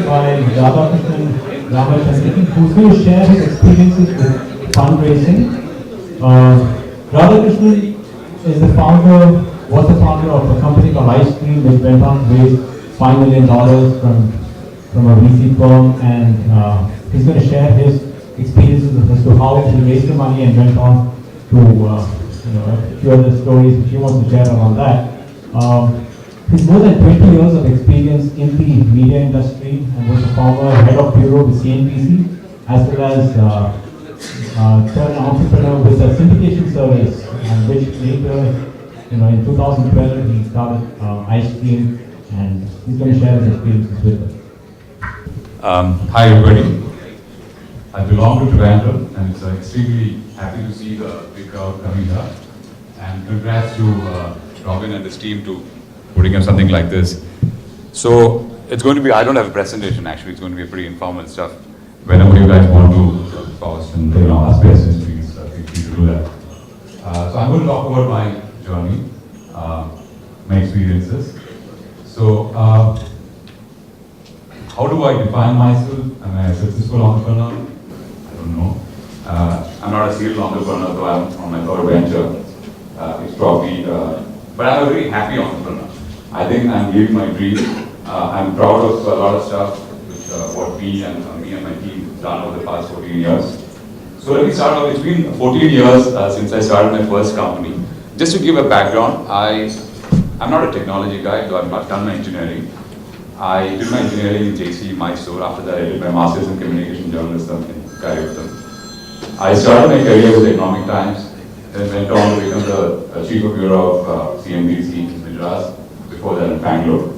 joined by Radhakrishnan Ramachandran, who's going to share his experiences with fundraising. Radhakrishnan is the founder, was the founder of a company called Ice Cream, which went on to raise $5 million from a VC firm, and he's going to share his experiences as to how he raised the money and went on to a few other stories which he wants to share around that. He's more than 20 years of experience in the media industry and was a former head of bureau with CNBC, as well as turned entrepreneur with a syndication service, and which later, in 2012 he started Ice Cream, and he's going to share his experiences with us. Hi everybody. I belong to Trivandrum, and it's extremely happy to see the big crowd coming here. And congrats to Robin and his team to putting up something like this. So it's going to be, I don't have a presentation actually, it's going to be pretty informal stuff. Whenever you guys want to pause and ask questions, please feel free to do that. So I'm going to talk about my journey, my experiences. So how do I define myself? Am I a successful entrepreneur? I don't know. I'm not a serial entrepreneur, though I'm on my third venture. It's probably, but I'm a very happy entrepreneur. I think I'm living my dream. I'm proud of a lot of stuff, which what me and my team have done over the past 14 years. So let me start off. It's been 14 years since I started my first company. Just to give a background, I'm not a technology guy, though I've not done my engineering. I did my engineering in JC, Mysore. After that, I did my master's in communication journalism in Trivandrum. I started my career with Economic Times, then went on to become the chief of bureau of CNBC in Madras, before that in Bangalore.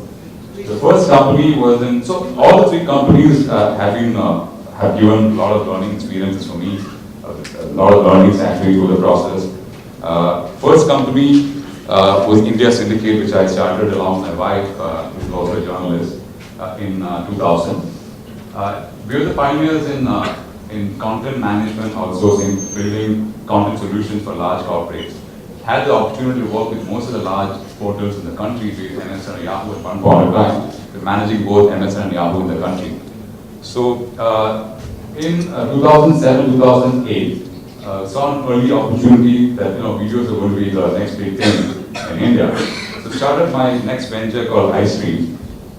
The first company was in, so all the three companies have given a lot of learning experiences for me, a lot of learnings actually through the process. First company was India Syndicate, which I started along with my wife, who is also a journalist, in 2000. We were the pioneers in content management, outsourcing, building content solutions for large corporates. Had the opportunity to work with most of the large portals in the country, be it MSN and Yahoo at one point in time. We're managing both MSN and Yahoo in the country. So in 2007, 2008, saw an early opportunity that videos are going to be the next big thing in India. So started my next venture called Ice Cream.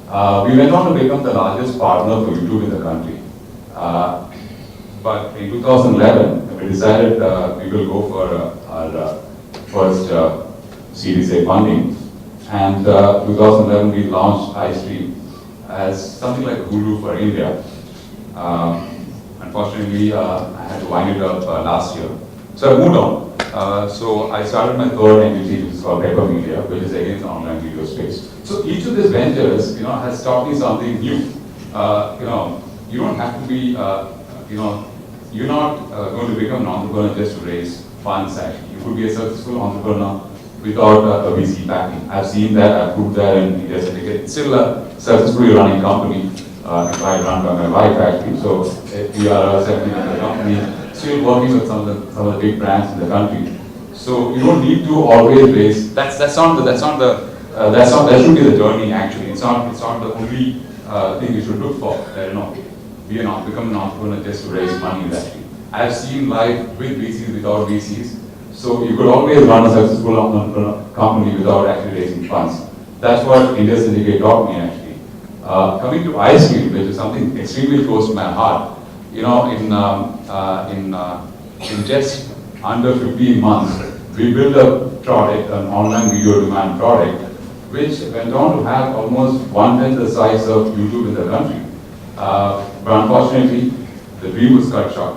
We went on to become the largest partner for YouTube in the country. But in 2011, we decided we will go for our first Series A funding. And 2011, we launched Ice Cream as something like Hulu for India. Unfortunately, I had to wind it up last year. So I moved on. So I started my third entity, which is called Pepper Media, which is again the online video space. So each of these ventures, has taught me something new. You don't have to be, you're not going to become an entrepreneur just to raise funds. Actually, you could be a successful entrepreneur without a VC backing. I've seen that. I've proved that in India Syndicate. It's still a successfully running company. I run by my wife actually. So we are a 70-member company, still working with some of the big brands in the country. So you don't need to always raise. That should be the journey actually. It's not the only thing you should look for. Become an entrepreneur just to raise money actually. I have seen life with VCs, without VCs. So you could always run a successful entrepreneur company without actually raising funds. That's what India Syndicate taught me actually. Coming to Ice Cream, which is something extremely close to my heart, in just under 15 months, we built a product, an online video demand product, which went on to have almost 1/10 the size of YouTube in the country. But unfortunately, the dream was cut short.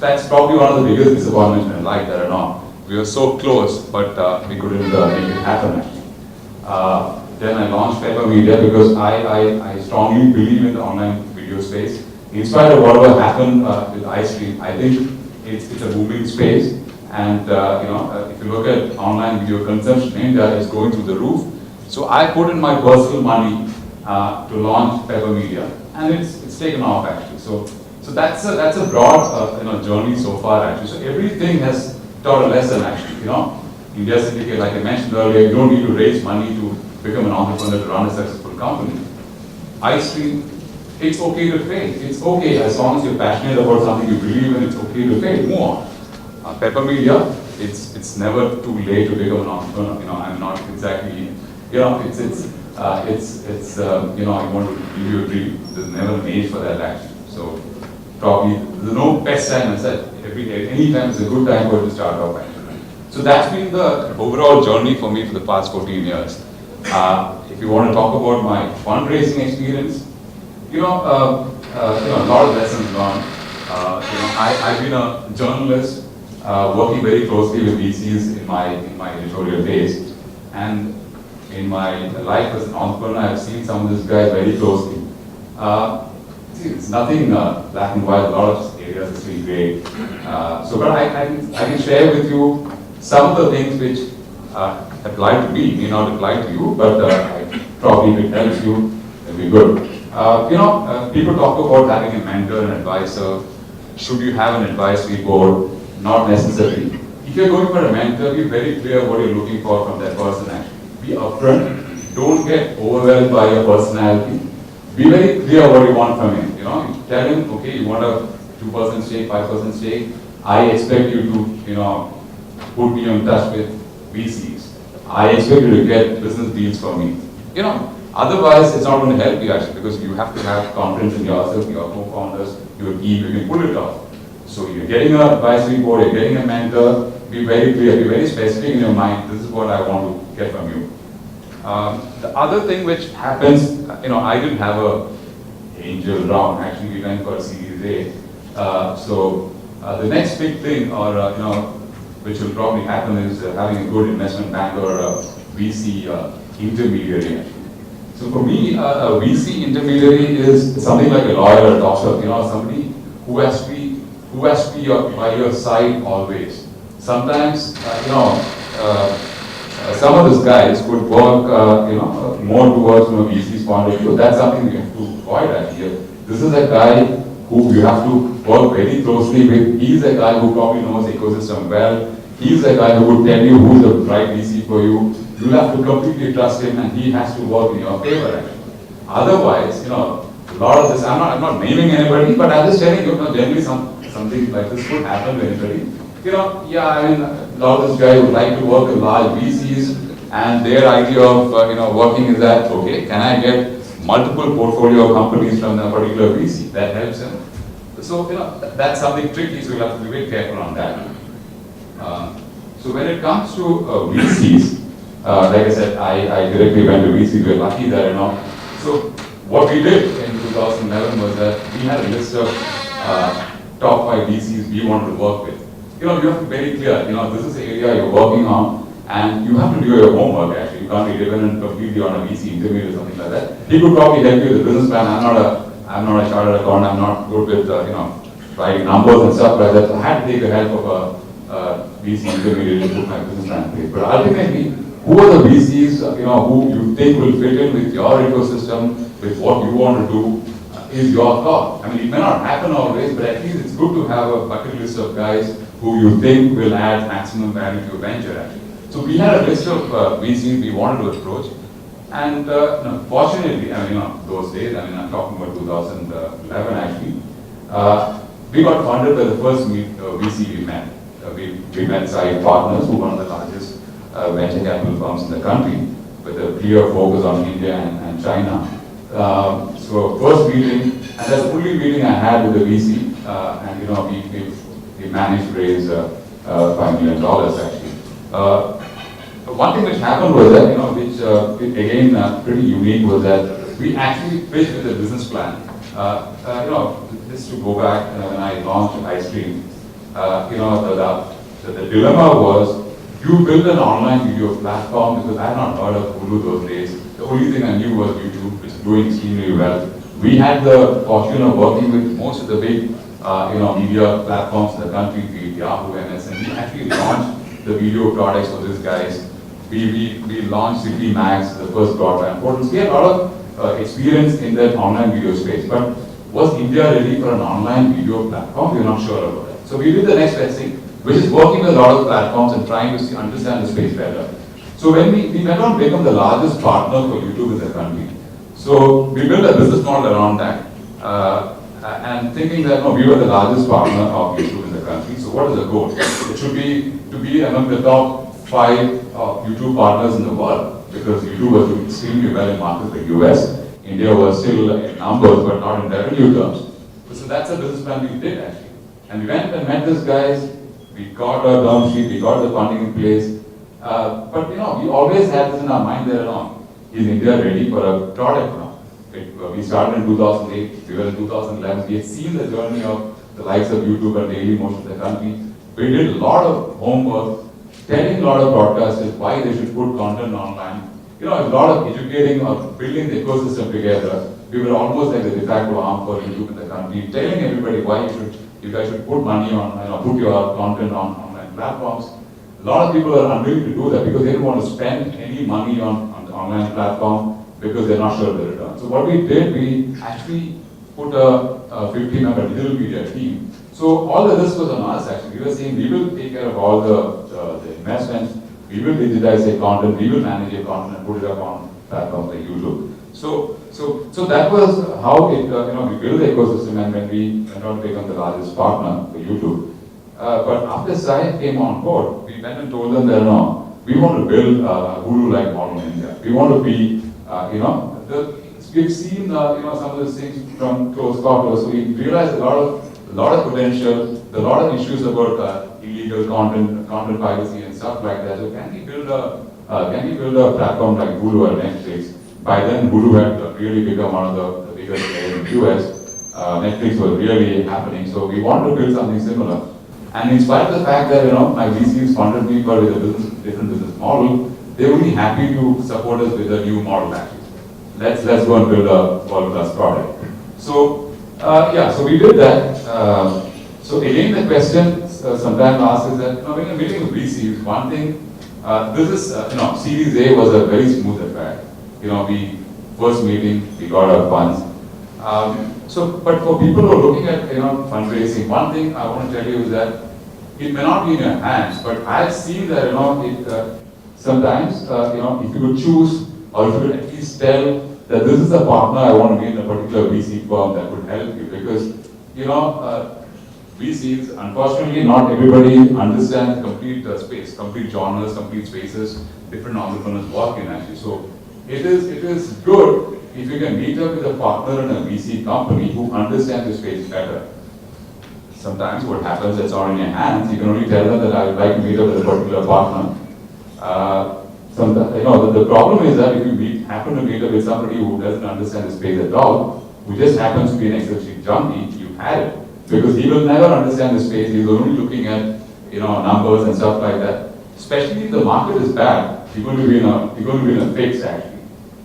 That's probably one of the biggest disappointments in life that we were so close, but we couldn't make it happen actually. Then I launched Pepper Media because I strongly believe in the online video space. In spite of whatever happened with Ice Cream, I think it's a booming space. And if you look at online video consumption in India, it's going through the roof. So I put in my personal money to launch Pepper Media, and it's taken off actually. So that's a broad journey so far actually. So everything has taught a lesson actually. India Syndicate, like I mentioned earlier, you don't need to raise money to become an entrepreneur to run a successful company. ice cream, it's okay to fail. It's okay as long as you're passionate about something you believe in, it's okay to fail. Move on. Pepper media, it's never too late to become an entrepreneur. You know, I'm not exactly, you know, I want to give you a dream. There's never an age for that actually. So probably there's no best time. I said any time is a good time for it to start off actually. So that's been the overall journey for me for the past 14 years. If you want to talk about my fundraising experience, a lot of lessons learned. I've been a journalist working very closely with VCs in my editorial days, and in my life as an entrepreneur, I've seen some of these guys very closely. It's nothing black and white. A lot of areas is really great. But I can share with you some of the things which apply to me, may not apply to you, but probably if it helps you, it'll be good. People talk about having a mentor and advisor. Should you have an advisory board? Not necessarily. If you're going for a mentor, be very clear what you're looking for from that person actually. Be upfront. Don't get overwhelmed by your personality. Be very clear what you want from him. You tell him, okay, you want a 2% stake, 5% stake. I expect you to, put me in touch with VCs. I expect you to get business deals for me. Otherwise it's not going to help you actually, because you have to have confidence in yourself, your co-founders, your team, you can pull it off. So you're getting an advisory board, you're getting a mentor, be very clear, be very specific in your mind, this is what I want to get from you. The other thing which happens, I didn't have a angel round, actually we went for a Series A. The next big thing, which will probably happen is having a good investment bank or a VC intermediary actually. So for me, a VC intermediary is something like a lawyer or a doctor, somebody who has to be by your side always. Sometimes, some of these guys could work, more towards from a VC's point of view. That's something we have to avoid actually. This is a guy who you have to work very closely with. He's a guy who probably knows the ecosystem well. He's a guy who will tell you who's the right VC for you. You'll have to completely trust him, and he has to work in your favor actually. Otherwise, a lot of this, I'm not naming anybody, but I'm just telling you, generally something like this could happen to anybody. A lot of this guy would like to work with large VCs, and their idea of working is that, okay, can I get multiple portfolio companies from a particular VC? That helps him. So that's something tricky, so you'll have to be very careful on that. So when it comes to VCs, like I said, I directly went to VC. We're lucky that So what we did in 2011 was that we had a list of top 5 VCs we wanted to work with. You have to be very clear. This is the area you're working on, and you have to do your homework. Actually, you can't be dependent completely on a VC intermediate or something like that. He could probably help you with the business plan. I'm not a chartered accountant. I'm not good with writing numbers and stuff like that. So I had to take the help of a VC intermediate to put my business plan in place. But ultimately, who are the VCs who you think will fit in with your ecosystem, with what you want to do, is your call. It may not happen always, but at least it's good to have a bucket list of guys who you think will add maximum value to your venture actually. So we had a list of VCs we wanted to approach, and fortunately, those days, I'm talking about 2011 actually, we got funded by the first VC we met. We met SAIF Partners, who are one of the largest venture capital firms in the country, with a clear focus on India and China. So first meeting, and that's the only meeting I had with the VC, and we managed to raise $5 million actually. One thing which happened was that, which again pretty unique, was that we actually pitched with a business plan. Just to go back when I launched ice cream, the dilemma was, you build an online video platform, because I had not heard of Hulu those days. The only thing I knew was YouTube, which is doing extremely well. We had the fortune of working with most of the big media platforms in the country, be it Yahoo, MSN. We actually launched the video products for these guys. We launched City Max, the first broadband portals. We had a lot of experience in that online video space, but was India ready for an online video platform? We're not sure about that. So we did the next best thing, which is working with a lot of platforms and trying to understand the space better. So when we went on to become the largest partner for YouTube in the country. So we built a business model around that, and thinking that we were the largest partner of YouTube in the country. So what is the goal? It should be to be among the top 5 YouTube partners in the world, because YouTube was doing extremely well in markets like US. India was still in numbers, but not in revenue terms. So that's a business plan we did actually. And we went and met these guys. We got our term sheet, we got the funding in place. But we always had this in our mind that is India ready for a product now? We started in 2008, we were in 2011. We had seen the journey of the likes of YouTube and Daily Motion in the country. We did a lot of homework, telling a lot of broadcasters why they should put content online. A lot of educating or building the ecosystem together. We were almost like the de facto arm for YouTube in the country, telling everybody why you guys should put money on, put your content on online platforms. A lot of people are unwilling to do that because they don't want to spend any money on the online platform because they're not sure of the return. So what we did, we actually put a 15-member digital media team. So all of this was on us actually. We were saying we will take care of all the investments, we will digitize the content, we will manage your content and put it up on platforms like YouTube. So that was how it, we built the ecosystem, and when we went on to become the largest partner for YouTube. But after SAIF came on board, we went and told them that we want to build a Hulu-like model in India. We want to be, we've seen some of those things from close quarters. So we realized a lot of potential, a lot of issues about illegal content privacy and stuff like that. So can we build a platform like Hulu or Netflix? By then, Hulu had really become one of the biggest players in the US. Netflix was really happening, so we wanted to build something similar. And in spite of the fact that my VCs funded me for with a different business model, they were only happy to support us with a new model actually. Let's go and build a world-class product. So so we did that. So again, the question sometimes asked is that when you're meeting with VCs, one thing, this is Series A was a very smooth affair. We first meeting, we got our funds. But for people who are looking at fundraising, one thing I want to tell you is that it may not be in your hands, but I've seen that sometimes if you could choose, or if you could at least tell that this is a partner I want to be in a particular VC firm that would help you, because VCs, unfortunately, not everybody understands complete space, complete genres, complete spaces, different entrepreneurs work in actually. So it is good if you can meet up with a partner in a VC company who understands the space better. Sometimes what happens, it's not in your hands, you can only tell them that I would like to meet up with a particular partner. The problem is that if you happen to meet up with somebody who doesn't understand the space at all, who just happens to be an Excel sheet junkie, you had it. Because he will never understand the space, he's only looking at numbers and stuff like that. Especially if the market is bad, you're going to be in a fix actually.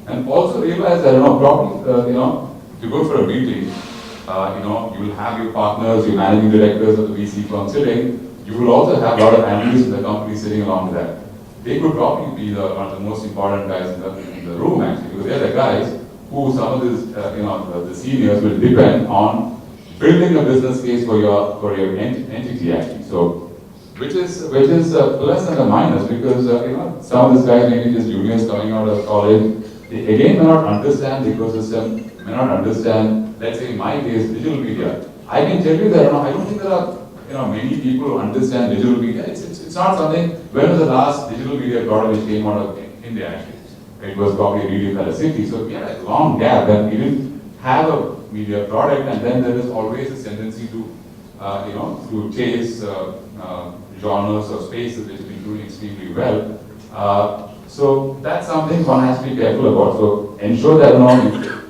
And also realize that probably if you go for a meeting, you will have your partners, your managing directors of the VC firm sitting. You will also have a lot of analysts in the company sitting along with that. They could probably be one of the most important guys in the room actually, because they're the guys who some of these the seniors will depend on building a business case for your entity actually. So which is a plus and a minus, because some of these guys maybe just juniors coming out of college. They again may not understand the ecosystem, may not understand, let's say in my case, digital media. I can tell you that I don't think there are many people who understand digital media. It's not something. When was the last digital media product which came out of India actually? It was probably Radio City. So we had a long gap and we didn't have a media product, and then there is always a tendency to chase genres or spaces which have been doing extremely well. So that's something one has to be careful about. So ensure that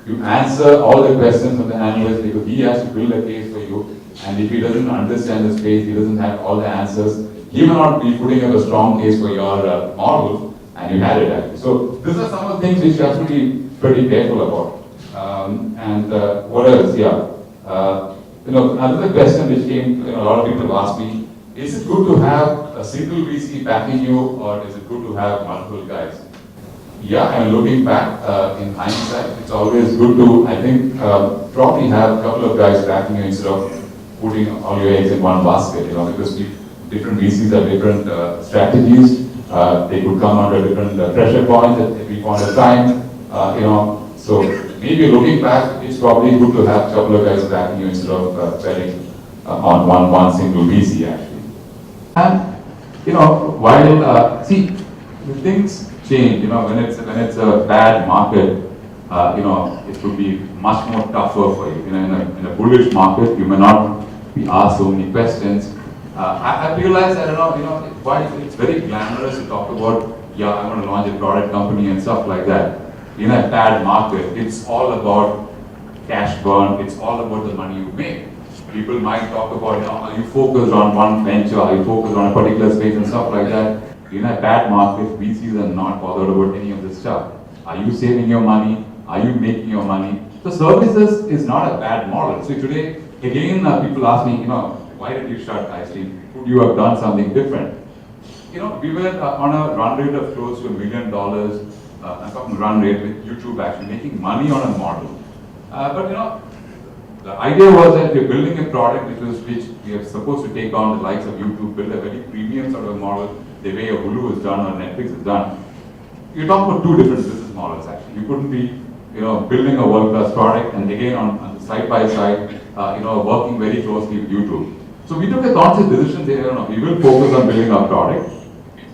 you answer all the questions from the analyst, because he has to build a case for you. And if he doesn't understand the space, he doesn't have all the answers, he may not be putting up a strong case for your model, and you had it actually. So these are some of the things which you have to be pretty careful about. What else? Another question which came, a lot of people have asked me, is it good to have a single VC backing you, or is it good to have multiple guys? Yeah, and looking back in hindsight, it's always good to, I think, probably have a couple of guys backing you instead of putting all your eggs in one basket, because different VCs have different strategies. They could come under different pressure points at every point of time, so maybe looking back, it's probably good to have a couple of guys backing you instead of betting on one single VC actually. And while see, the things change. When it's a bad market, it could be much more tougher for you. In a bullish market, you may not be asked so many questions. I realize that while it's very glamorous to talk about, yeah, I want to launch a product company and stuff like that. In a bad market, it's all about cash burn. It's all about the money you make. People might talk about, are you focused on one venture? Are you focused on a particular space and stuff like that? In a bad market, VCs are not bothered about any of this stuff. Are you saving your money? Are you making your money? So services is not a bad model. So today, again, people ask me, why did you start iStream? Could you have done something different? We were on a run rate of close to $1 million. I'm talking run rate with YouTube actually making money on a model. But the idea was that we're building a product which we are supposed to take on the likes of YouTube, build a very premium sort of model, the way a Hulu is done or Netflix is done. You're talking about two different business models actually. You couldn't be building a world-class product and again on the side by side, working very closely with YouTube. So we took a conscious decision there, we will focus on building our product,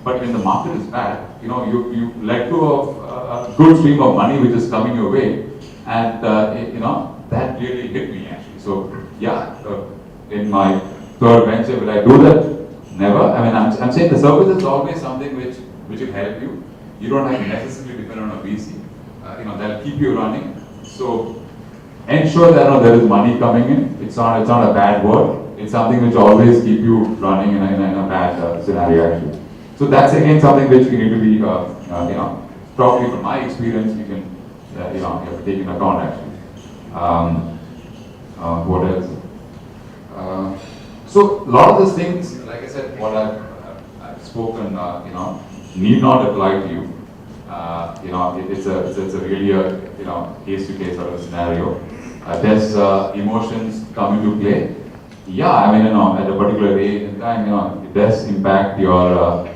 but when the market is bad, you let go of a good stream of money which is coming your way, and that really hit me actually. So yeah, in my third venture, will I do that? Never. I mean, I'm saying the service is always something which will help you. You don't have to necessarily depend on a VC. That'll keep you running. So ensure that there is money coming in. It's not a bad word. It's something which always keep you running in a bad scenario actually. So that's again something which you need to be, probably from my experience, you can, you have to take into account actually. What else? So a lot of these things, like I said, what I've spoken, need not apply to you. It's a really case-to-case sort of scenario. Does emotions come into play? Yeah, I mean, at a particular age and time, it does impact your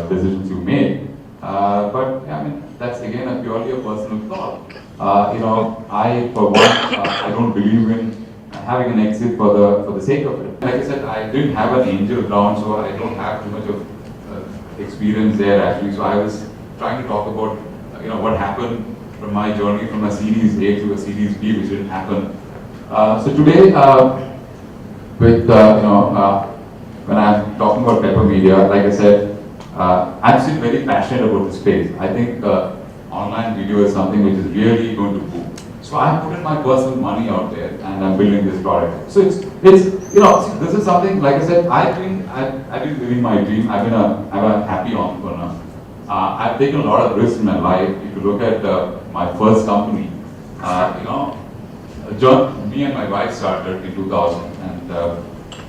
decisions you make. But I mean, that's again a purely a personal thought. I for one, I don't believe in having an exit for the sake of it. Like I said, I didn't have an angel round, so I don't have too much of experience there actually. So I was trying to talk about what happened from my journey from a Series A to a Series B, which didn't happen. So today, with when I'm talking about Pepper Media, like I said, I'm still very passionate about the space. I think online video is something which is really going to boom. So I put in my personal money out there, and I'm building this product. So it's this is something, like I said, I've been living my dream. I'm a happy entrepreneur. I've taken a lot of risks in my life. If you look at my first company, me and my wife started in 2000, and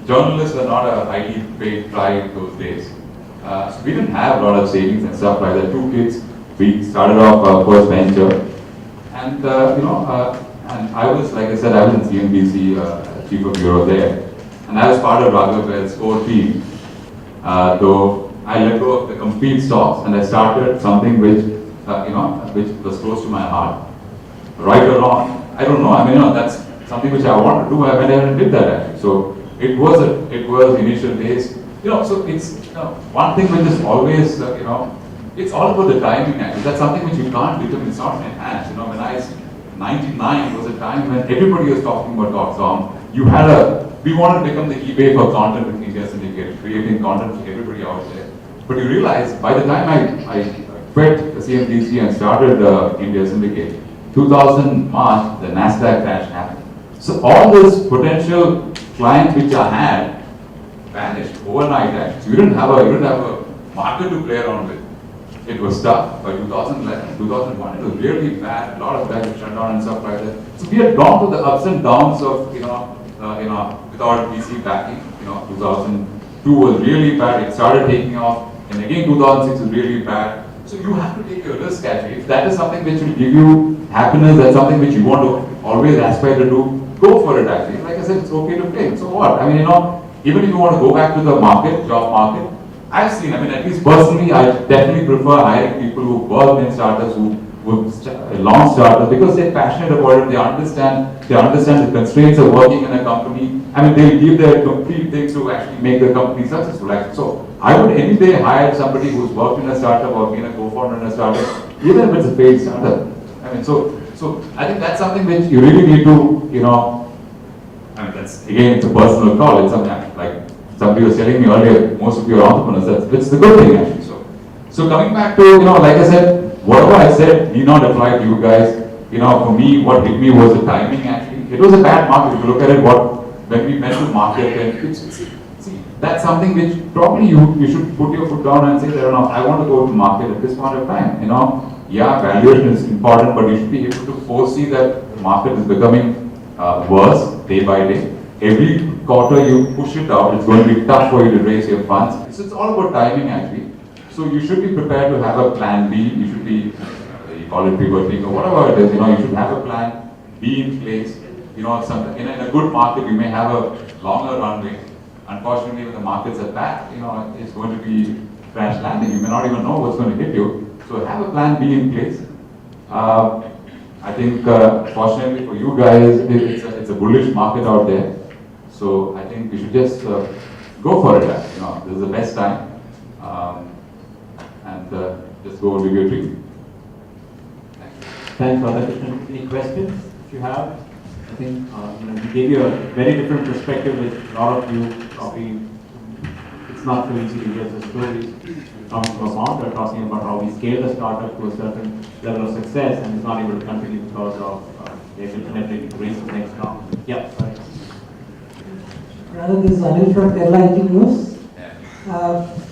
journalists were not a highly paid tribe those days. So we didn't have a lot of savings and stuff like that. 2 kids, we started off our first venture, and and I was, like I said, I was in CNBC, chief of bureau there, and I was part of Radhakrishnan core team. Though I let go of the complete stocks, and I started something which which was close to my heart. Right or wrong, I don't know. I mean, that's something which I want to do. I went ahead and did that actually. So it was initial days. So it's one thing which is always it's all about the timing actually. That's something which you can't determine. It's not in hands. When I 99 was a time when everybody was talking about .com. We wanted to become the eBay for content with India Syndicate, creating content for everybody out there. But you realize by the time I quit the CNBC and started India Syndicate, 2000 March, the NASDAQ crash happened. So all those potential clients which I had vanished overnight actually. So you didn't have a market to play around with. It was tough. By 2011, 2001, it was really bad. A lot of guys shut down and stuff like that. So we had gone to the ups and downs of without VC backing. 2002 was really bad. It started taking off, and again 2006 was really bad. So you have to take a risk actually. If that is something which will give you happiness, that's something which you want to always aspire to do, go for it actually. Like I said, it's okay to fail. So what? I mean, even if you want to go back to the job market, I've seen, at least personally, I definitely prefer hiring people who work in startups, who launch startups because they're passionate about it. They understand the constraints of working in a company. I mean, they'll give their complete things to actually make the company successful. Actually. So I would any day hire somebody who's worked in a startup or been a co-founder in a startup, even if it's a paid startup. I mean, so I think that's something which you really need to, I mean, that's again, it's a personal call. It's something like somebody was telling me earlier. Most of you are entrepreneurs. It's the good thing actually. So coming back to, like I said, whatever I said need not apply to you guys. For me, what hit me was the timing actually. It was a bad market. If you look at it, when we went to market, and see, that's something which probably you should put your foot down and say that, I want to go to market at this point of time. Yeah, valuation is important, but you should be able to foresee that the market is becoming worse day by day. Every quarter you push it out, it's going to be tough for you to raise your funds. So it's all about timing actually. So you should be prepared to have a plan B. You should be, you call it pivoting or whatever it is. You should have a plan B in place. In a good market, you may have a longer runway. Unfortunately, when the markets are bad, it's going to be crash landing. You may not even know what's going to hit you. So have a plan B in place. I think, fortunately for you guys, it's a bullish market out there. So I think we should just go for it. This is the best time. And just go with your dream. Thanks, Radhakrishnan. Any questions if you have? I think we gave you a very different perspective with a lot of you probably. It's not so easy to hear the stories coming from a founder talking about how we scale the startup to a certain level of success and it's not able to continue because of the ability to raise the next round. Yeah, sorry. This is Anil from Kerala 18 News.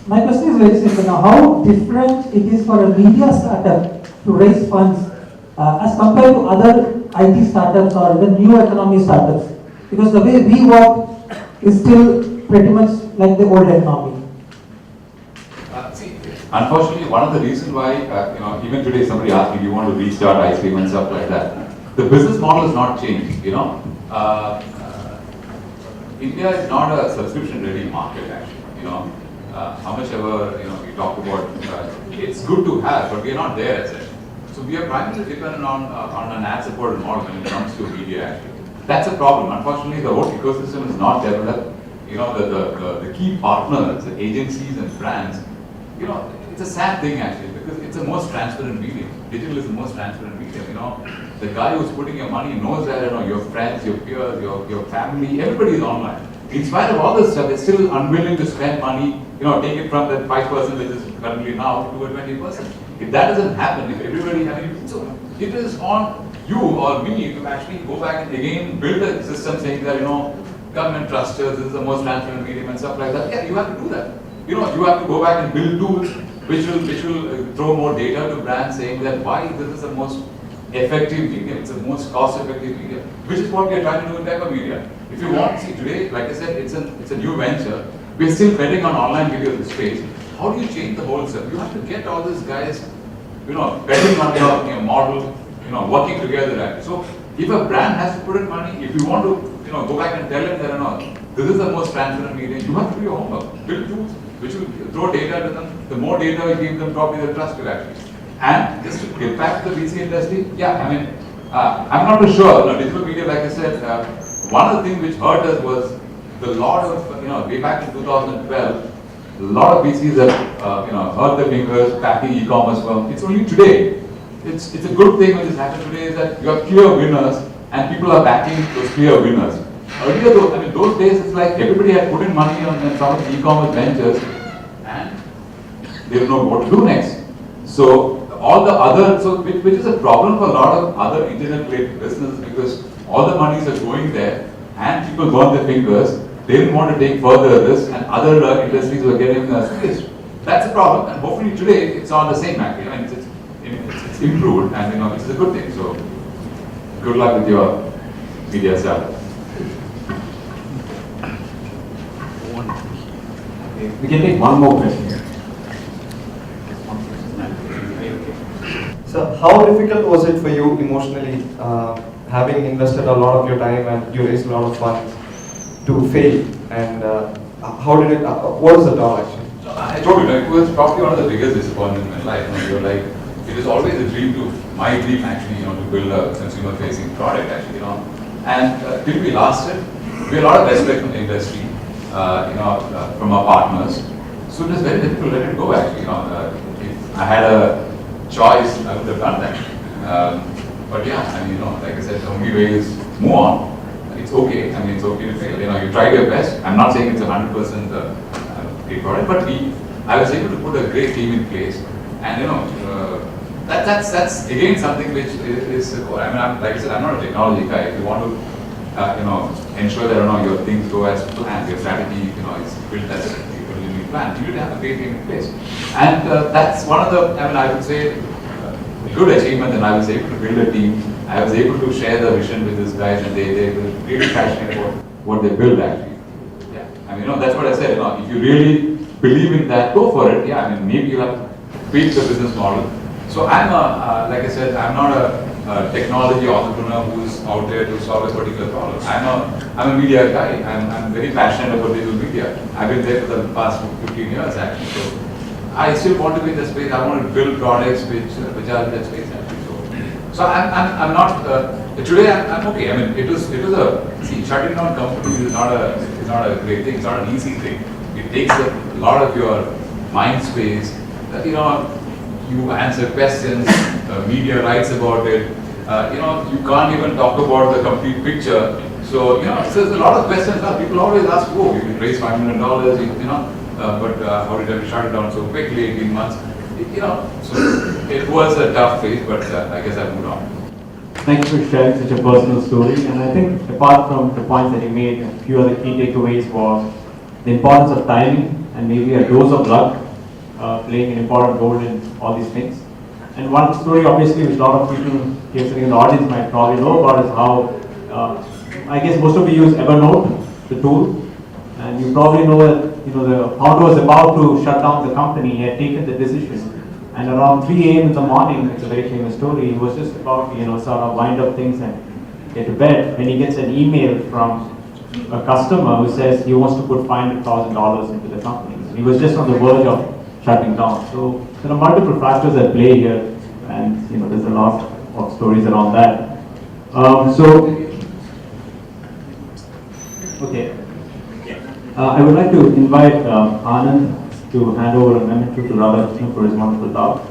My question is very simple now. How different it is for a media startup to raise funds as compared to other IT startups or the new economy startups? Because the way we work is still pretty much like the old economy. Unfortunately, one of the reasons why, even today somebody asked me, do you want to restart ice cream and stuff like that? The business model has not changed, India is not a subscription-ready market actually, how much ever, we talk about, it's good to have, but we are not there as such. So we are primarily dependent on an ad-supported model when it comes to media actually. That's a problem. Unfortunately, the whole ecosystem is not developed. The key partners, the agencies and brands, it's a sad thing actually because it's the most transparent medium. Digital is the most transparent medium. The guy who's putting your money knows that your friends, your peers, your family, everybody is online. In spite of all this stuff, they're still unwilling to spend money. Take it from that 5% which is currently now to a 20%. If that doesn't happen, if everybody, so it is on you or me to actually go back and again build a system saying that come and trust us. This is the most transparent medium and stuff like that. Yeah, you have to do that. You have to go back and build tools which will throw more data to brands saying that why this is the most effective medium, it's the most cost-effective medium, which is what we are trying to do in type of media. If you want to see today, like I said, it's a new venture. We're still betting on online video in space. How do you change the whole stuff? You have to get all these guys, betting on your model, working together. Actually. So if a brand has to put in money, if you want to, go back and tell them that this is the most transparent medium, you have to do your homework. Build tools which will throw data to them. The more data you give them, probably the trust will actually. And just to get back to the VC industry, I'm not too sure. Digital media, like I said, one of the things which hurt us was the lot of, way back in 2012, a lot of VCs have, hurt their fingers, backing e-commerce firms. It's only today. It's a good thing which has happened today is that you have clear winners and people are backing those clear winners. Earlier, those days, it's like everybody had put in money on some of the e-commerce ventures and they don't know what to do next. So all the other, which is a problem for a lot of other internet-related businesses because all the monies are going there and people burn their fingers. They didn't want to take further risk and other industries were getting squeezed. That's a problem and hopefully today it's on the same actually. It's improved and which is a good thing. So good luck with your media startup. We can take one more question here. So how difficult was it for you emotionally, having invested a lot of your time and you raised a lot of funds to fail? And how did it, what was the toll actually? So I told you, it was probably one of the biggest disappointments in my life. You're like it is always a dream my dream actually, to build a consumer-facing product actually, And till we lasted, we had a lot of respect from the industry, from our partners. So it was very difficult to let it go actually, If I had a choice, I would have done that. But yeah, like I said, the only way is move on. It's okay. It's okay to fail. You tried your best. I'm not saying it's 100% great product, but I was able to put a great team in place, and that's again something which is like I said, I'm not a technology guy. If you want to, ensure that your things go as planned, your strategy, is built as you plan. You need to have a great team in place, and that's one of the. I would say. Good achievement, and I was able to build a team. I was able to share the vision with these guys, and they were really passionate about what they build actually. Yeah, that's what I said. If you really believe in that, go for it. Yeah, maybe you have to tweak the business model. So I'm like I said, I'm not a technology entrepreneur who's out there to solve a particular problem. I'm a media guy. I'm very passionate about digital media. I've been there for the past 15 years actually. So I still want to be in the space. I want to build products which are in that space actually. So I'm not today. I'm okay. It was shutting down companies is not a great thing. It's not an easy thing. It takes a lot of your mind space. You answer questions. Media writes about it. You can't even talk about the complete picture. So there's a lot of questions. People always ask, "Oh, we can raise $5 million." But how did I shut it down so quickly, 18 months? So it was a tough phase, but I guess I moved on. Thank you for sharing such a personal story. And I think apart from the points that you made, a few other key takeaways was the importance of timing and maybe a dose of luck playing an important role in all these things. And one story obviously which a lot of people here sitting in the audience might probably know about is how, I guess most of you use Evernote, the tool. And you probably know that the founder was about to shut down the company. He had taken the decision, and around 3 a.m. in the morning, it's a very famous story. He was just about to sort of wind up things and get to bed when he gets an email from a customer who says he wants to put $500,000 into the company. He was just on the verge of shutting down. So there are multiple factors at play here, and there's a lot of stories around that. Okay. I would like to invite Anand to hand over a memento to Radhakrishnan for his wonderful talk.